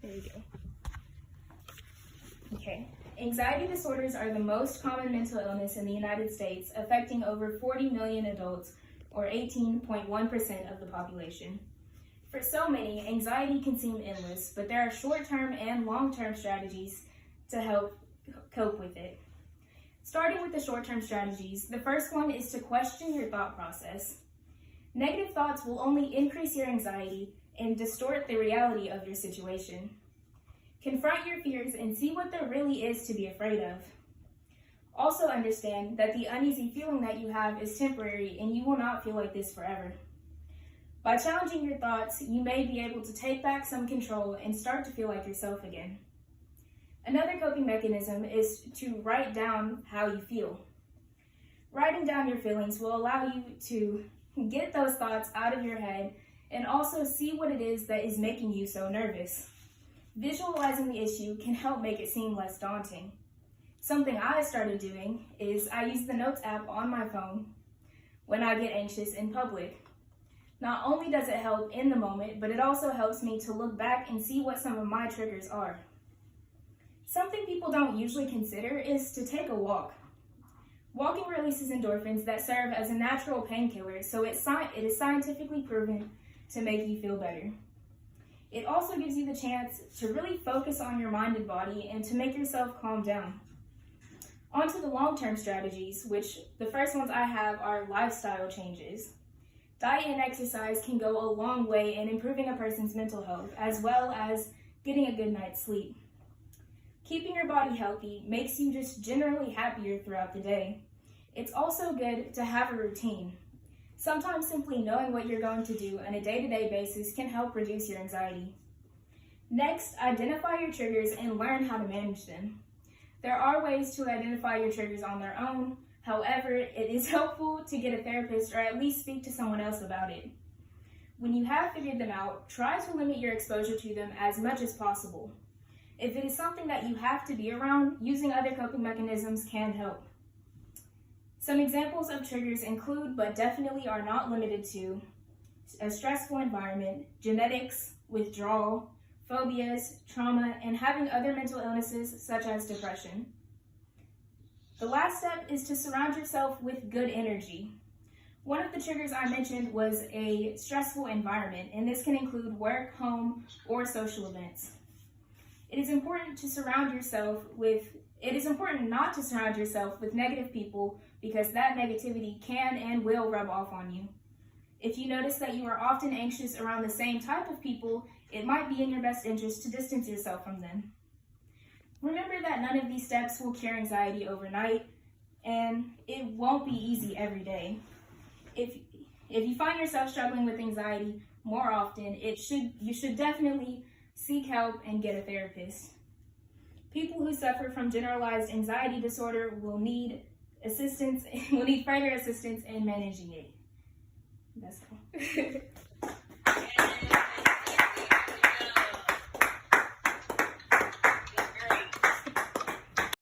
There you go. Okay. Anxiety disorders are the most common mental illness in the United States, affecting over 40 million adults, or 18.1% of the population. For so many, anxiety can seem endless, but there are short-term and long-term strategies to help cope with it. Starting with the short-term strategies, the first one is to question your thought process. Negative thoughts will only increase your anxiety and distort the reality of your situation. Confront your fears and see what there really is to be afraid of. Also understand that the uneasy feeling that you have is temporary and you will not feel like this forever. By challenging your thoughts, you may be able to take back some control and start to feel like yourself again. Another coping mechanism is to write down how you feel. Writing down your feelings will allow you to get those thoughts out of your head and also see what it is that is making you so nervous. Visualizing the issue can help make it seem less daunting. Something I started doing is I use the Notes app on my phone when I get anxious in public. Not only does it help in the moment, but it also helps me to look back and see what some of my triggers are. Something people don't usually consider is to take a walk. Walking releases endorphins that serve as a natural painkiller, so it is scientifically proven to make you feel better. It also gives you the chance to really focus on your mind and body and to make yourself calm down. On to the long-term strategies, which the first ones I have are lifestyle changes. Diet and exercise can go a long way in improving a person's mental health, as well as getting a good night's sleep. Keeping your body healthy makes you just generally happier throughout the day. It's also good to have a routine. Sometimes simply knowing what you're going to do on a day-to-day basis can help reduce your anxiety. Next, identify your triggers and learn how to manage them. There are ways to identify your triggers on their own. However, it is helpful to get a therapist or at least speak to someone else about it. When you have figured them out, try to limit your exposure to them as much as possible. If it is something that you have to be around, using other coping mechanisms can help. Some examples of triggers include, but definitely are not limited to, a stressful environment, genetics, withdrawal, phobias, trauma, and having other mental illnesses such as depression. The last step is to surround yourself with good energy. One of the triggers I mentioned was a stressful environment, and this can include work, home, or social events. It is important not to surround yourself with negative people because that negativity can and will rub off on you. If you notice that you are often anxious around the same type of people, it might be in your best interest to distance yourself from them. Remember that none of these steps will cure anxiety overnight, and it won't be easy every day. If you find yourself struggling with anxiety more often, you should definitely seek help and get a therapist. People who suffer from generalized anxiety disorder will need further assistance in managing it. That's all.